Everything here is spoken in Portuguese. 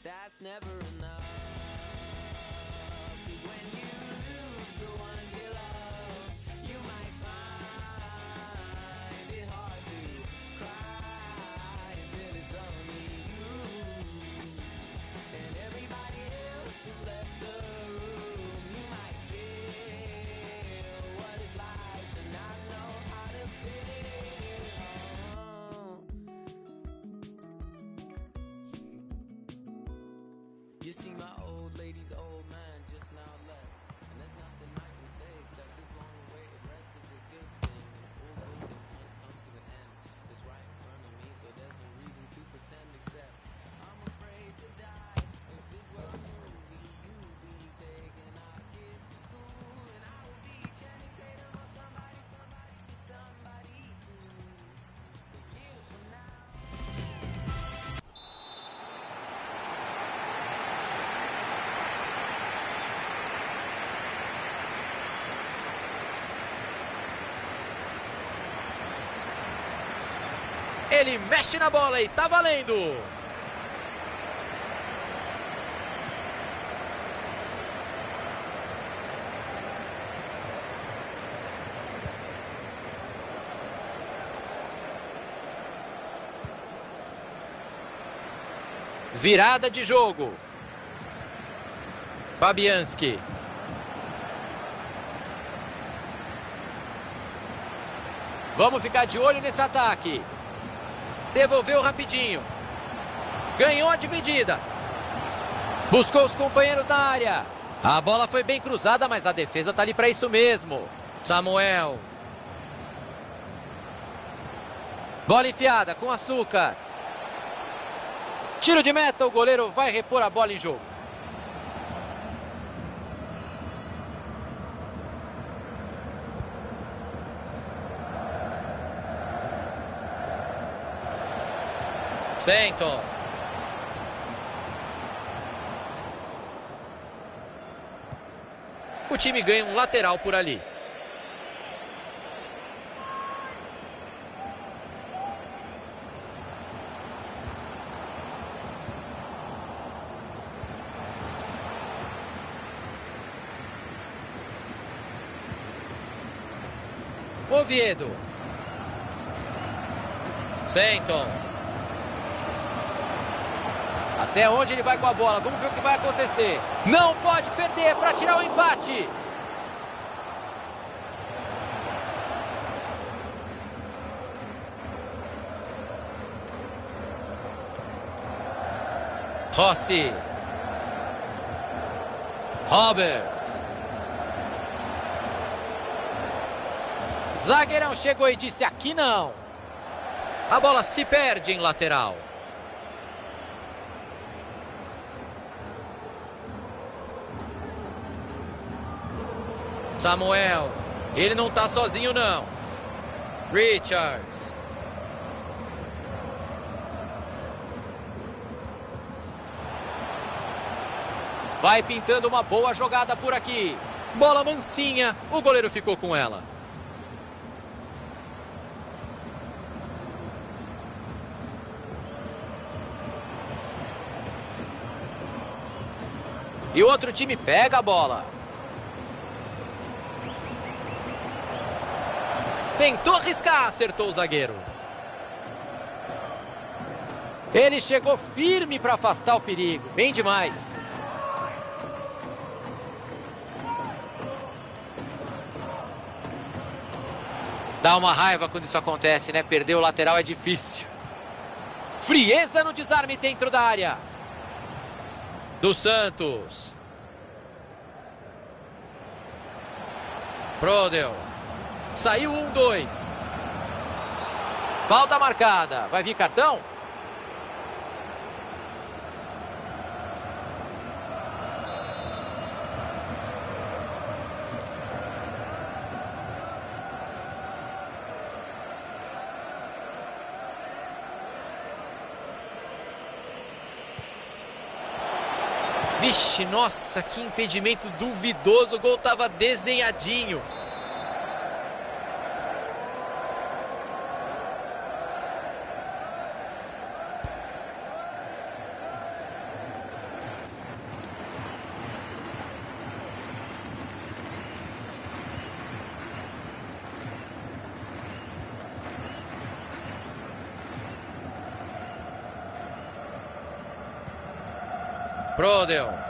that's never enough. 'Cause when you lose the ones you love, you might find it hard to cry until it's only you. And everybody else has left the room. You might feel what it's like to not know how to feel. You see my old lady's old man just now left, and there's nothing I can say except this long-awaited rest is a good thing, and all good things must come to an end. It's right in front of me, so there's no reason to pretend except I'm afraid to die. If this were a movie, you'd be taking our kids to school, and I would be Channing Tatum or somebody cool. But years from now. Ele mexe na bola e tá valendo. Virada de jogo. Fabianski. Vamos ficar de olho nesse ataque. Devolveu rapidinho. Ganhou a dividida. Buscou os companheiros na área. A bola foi bem cruzada, mas a defesa tá ali para isso mesmo. Samuel. Bola enfiada com açúcar. Tiro de meta, o goleiro vai repor a bola em jogo. Senton. O time ganha um lateral por ali. Oviedo. Senton. Até onde ele vai com a bola? Vamos ver o que vai acontecer. Não pode perder para tirar o empate. Rossi. Roberts. Zagueirão chegou e disse: aqui não. A bola se perde em lateral. Samuel. Ele não tá sozinho, não. Richards. Vai pintando uma boa jogada por aqui. Bola mansinha. O goleiro ficou com ela. E o outro time pega a bola. Tentou arriscar, acertou o zagueiro. Ele chegou firme para afastar o perigo. Bem demais. Dá uma raiva quando isso acontece, né? Perder o lateral é difícil. Frieza no desarme dentro da área. Do Santos. Prodel. Saiu 1-2. Falta marcada. Vai vir cartão? Vixe, nossa, que impedimento duvidoso. O gol estava desenhadinho. Prodel.